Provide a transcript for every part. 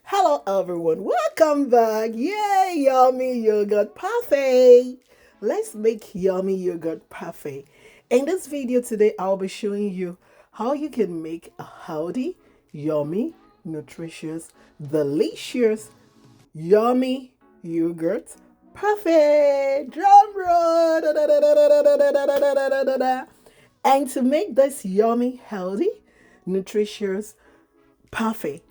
Hello everyone, welcome back. Yay, yummy yogurt parfait. Let's make yummy yogurt parfait. In this video today, I'll be showing you how you can make a healthy, yummy, nutritious, delicious, yummy yogurt parfait. Drum roll. Da, da, da, da, da, da, da, da, da, da, da, da, da. And to make this yummy, healthy, nutritious, parfait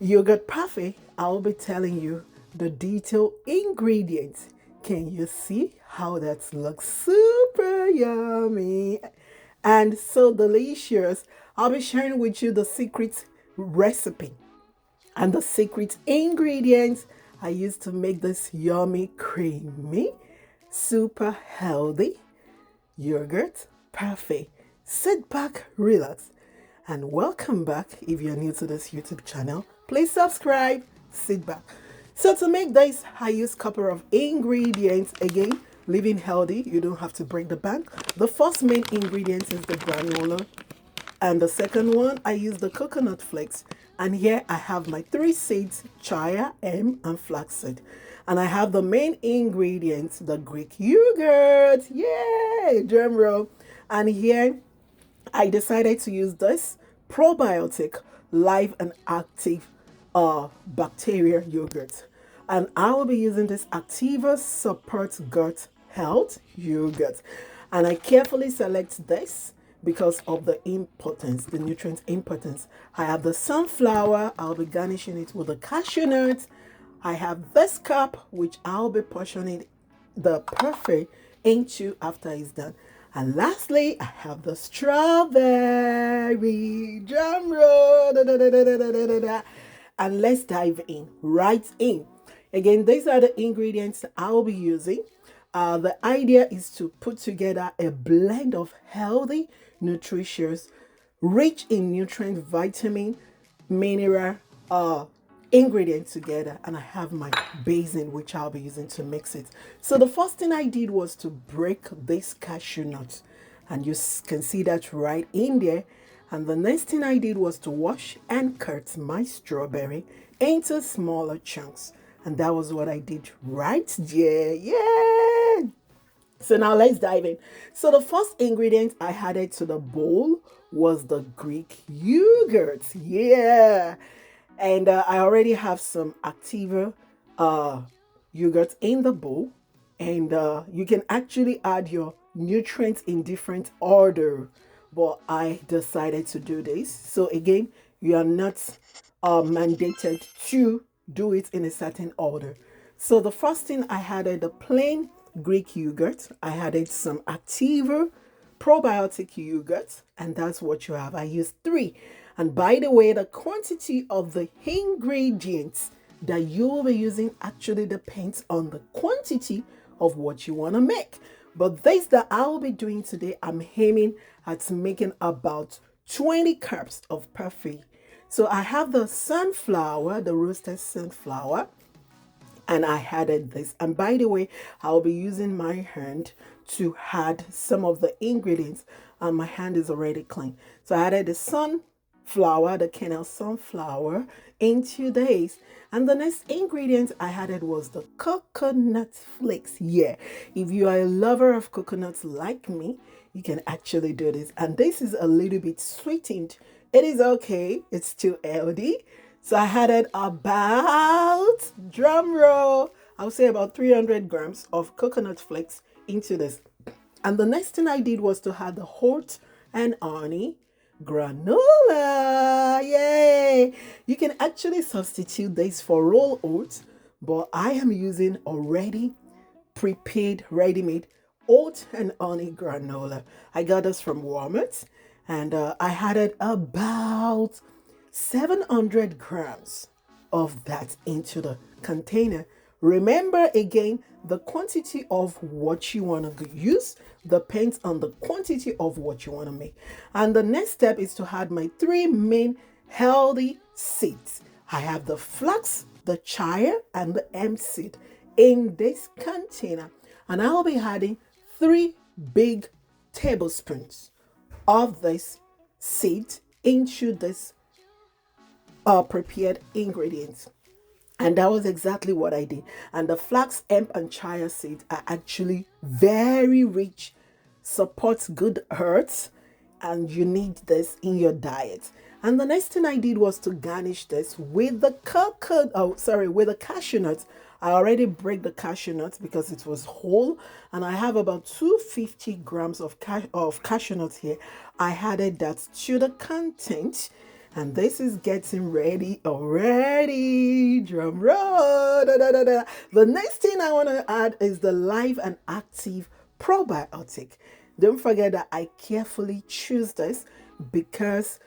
yogurt parfait, I'll be telling you the detailed ingredients. Can you see how that looks super yummy and so delicious? I'll be sharing with you the secret recipe and the secret ingredients I use to make this yummy, creamy, super healthy yogurt parfait. Sit back, relax, and welcome back. If you're new to this YouTube channel, please subscribe. Sit back. So to make this, I use a couple of ingredients. Again, living healthy, you don't have to break the bank. The first main ingredient is the granola, and the second one, I use the coconut flakes. And here I have my 3 seeds, chia, and flaxseed. And I have the main ingredients, the Greek yogurt. Yay! Drum roll. And here I decided to use this probiotic, live and active bacteria yogurt. And I will be using this Activa Support Gut Health yogurt. And I carefully select this because of the importance, the nutrient importance. I have the sunflower, I'll be garnishing it with the cashew nuts. I have this cup, which I'll be portioning the parfait into after it's done. And lastly, I have the strawberry. Drum roll. Da, da, da, da, da, da, da, da. And let's dive in, right in. Again, these are the ingredients I'll be using. The idea is to put together a blend of healthy, nutritious, rich in nutrient, vitamin, mineral, ingredients together, and I have my basin which I'll be using to mix it. So the first thing I did was to break this cashew nut, and you can see that right in there. And the next thing I did was to wash and cut my strawberry into smaller chunks, and that was what I did right there. Yeah. So now let's dive in. So the first ingredient I added to the bowl was the Greek yogurt. Yeah. And I already have some Activa yogurt in the bowl. And you can actually add your nutrients in different order. But I decided to do this. So again, you are not mandated to do it in a certain order. So the first thing I added the plain Greek yogurt. I added some Activa probiotic yogurt, and that's what you have. I used 3. And by the way, the quantity of the ingredients that you will be using actually depends on the quantity of what you want to make. But this that I will be doing today, I'm aiming at making about 20 cups of parfait. So I have the sunflower, the roasted sunflower, and I added this. And by the way, I'll be using my hand to add some of the ingredients, and my hand is already clean. So I added the sunflower, the kernel sunflower into this. And the next ingredient I added was the coconut flakes. Yeah, if you are a lover of coconuts like me, you can actually do this. And this is a little bit sweetened. It is okay, it's still healthy. So I added about, drum roll, I would say about 300 grams of coconut flakes into this. And the next thing I did was to add the oat and honey granola. Yay! You can actually substitute this for roll oats, but I am using already prepared, ready-made oat and honey granola. I got this from Walmart, and I added about 700 grams of that into the container. Remember again, the quantity of what you want to use depends on the quantity of what you want to make. And the next step is to add my 3 main healthy seeds. I have the flax, the chia, and the hemp seed in this container. And I'll be adding 3 big tablespoons of this seed into this prepared ingredients. And that was exactly what I did. And the flax, hemp, and chia seeds are actually very rich, supports good health, and you need this in your diet. And the next thing I did was to garnish this with the with the cashew nuts. I already break the cashew nuts because it was whole, and I have about 250 grams of cashew nuts here. I added that to the content, and this is getting ready already. Drum roll. Da, da, da, da. The next thing I want to add is the live and active probiotic. Don't forget that I carefully choose this because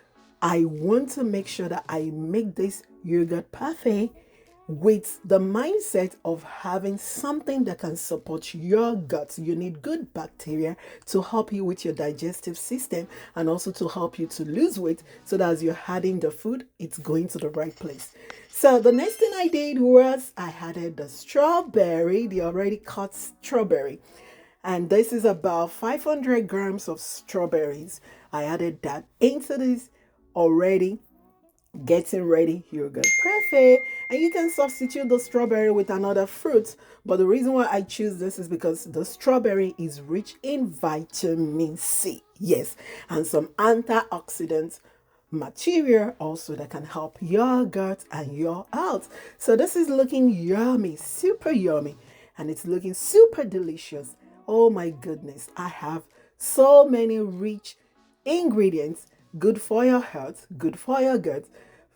I want to make sure that I make this yogurt parfait with the mindset of having something that can support your gut. You need good bacteria to help you with your digestive system and also to help you to lose weight so that as you're adding the food, it's going to the right place. So the next thing I did was I added the strawberry, the already cut strawberry. And this is about 500 grams of strawberries. I added that into this already getting ready yogurt parfait, and you can substitute the strawberry with another fruit, but the reason why I choose this is because the strawberry is rich in vitamin C, yes, and some antioxidant material also that can help your gut and your health. So this is looking yummy, super yummy, and it's looking super delicious. Oh my goodness, I have so many rich ingredients, good for your health, good for your gut,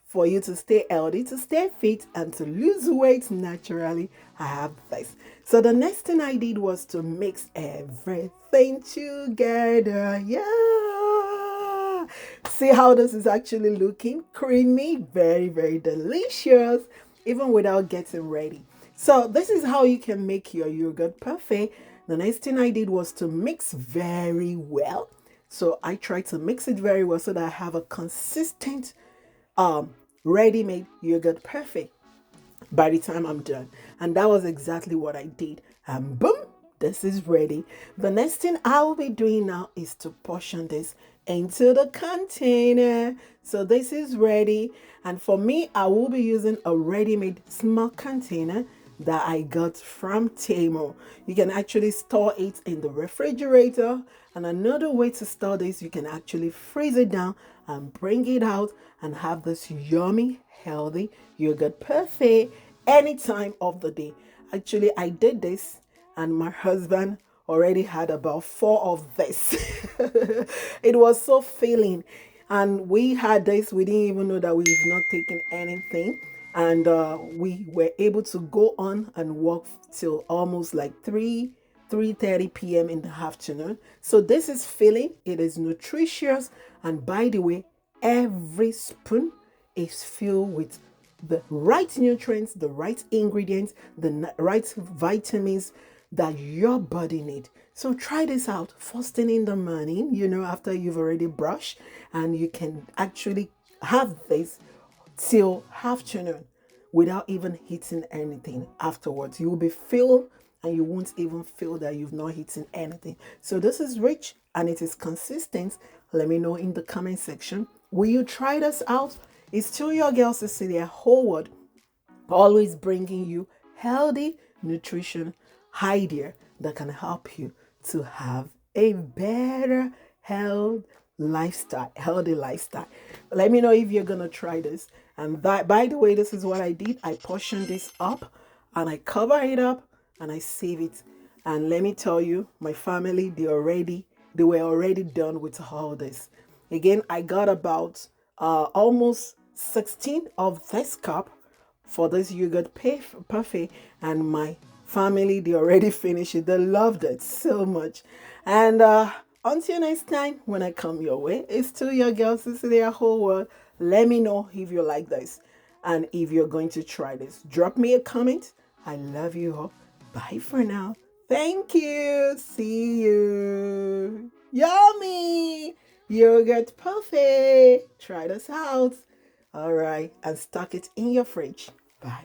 for you to stay healthy, to stay fit, and to lose weight naturally. I have this. So the next thing I did was to mix everything together. Yeah. See how this is actually looking creamy, very, very delicious, even without getting ready. So this is how you can make your yogurt parfait. The next thing I did was to mix very well. So I try to mix it very well so that I have a consistent ready-made yogurt parfait by the time I'm done. And that was exactly what I did. And boom, this is ready. The next thing I will be doing now is to portion this into the container. So this is ready. And for me, I will be using a ready-made small container that I got from Temo. You can actually store it in the refrigerator. And another way to store this, you can actually freeze it down and bring it out and have this yummy, healthy yogurt parfait any time of the day. Actually, I did this and my husband already had about 4 of this. It was so filling. And we had this, we didn't even know that we've not taken anything. And we were able to go on and work till almost like 3:30 p.m. in the afternoon. So this is filling, it is nutritious, and by the way, every spoon is filled with the right nutrients, the right ingredients, the right vitamins that your body needs. So try this out first thing in the morning, after you've already brushed, and you can actually have this till afternoon without even eating anything afterwards. You will be filled and you won't even feel that you've not eaten anything. So this is rich and it is consistent. Let me know in the comment section. Will you try this out? It's still your girl Cecelia Howard, always bringing you healthy nutrition idea that can help you to have a better healthy lifestyle. Let me know if you're gonna try this. And that, by the way, this is what I did. I portioned this up and I cover it up and I save it. And let me tell you, my family, they were already done with all this. Again, I got about almost 16 of this cup for this yogurt parfait, and my family, they already finished it. They loved it so much. And until next time when I come your way, it's to your girl Cecelia Whole World. Let me know if you like this and if you're going to try this. Drop me a comment. I love you all. Bye for now. Thank you. See you. Yummy yogurt parfait. Try this out. All right, and stock it in your fridge. Bye.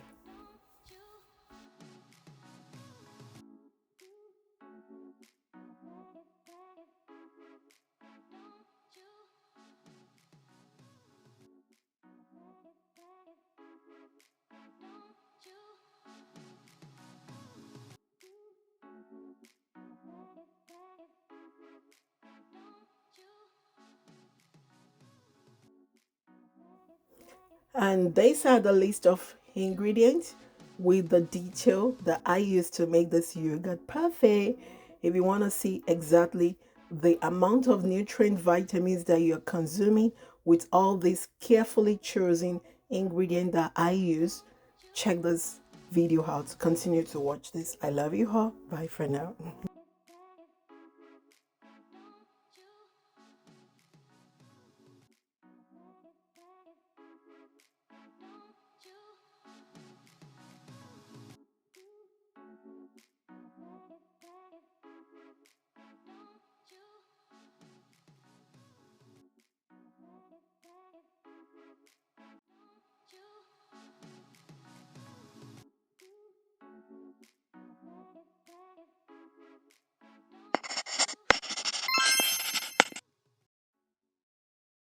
And these are the list of ingredients with the detail that I use to make this yogurt parfait. If you want to see exactly the amount of nutrient vitamins that you're consuming with all these carefully chosen ingredients that I use, check this video out. Continue to watch this. I love you all. Bye for now.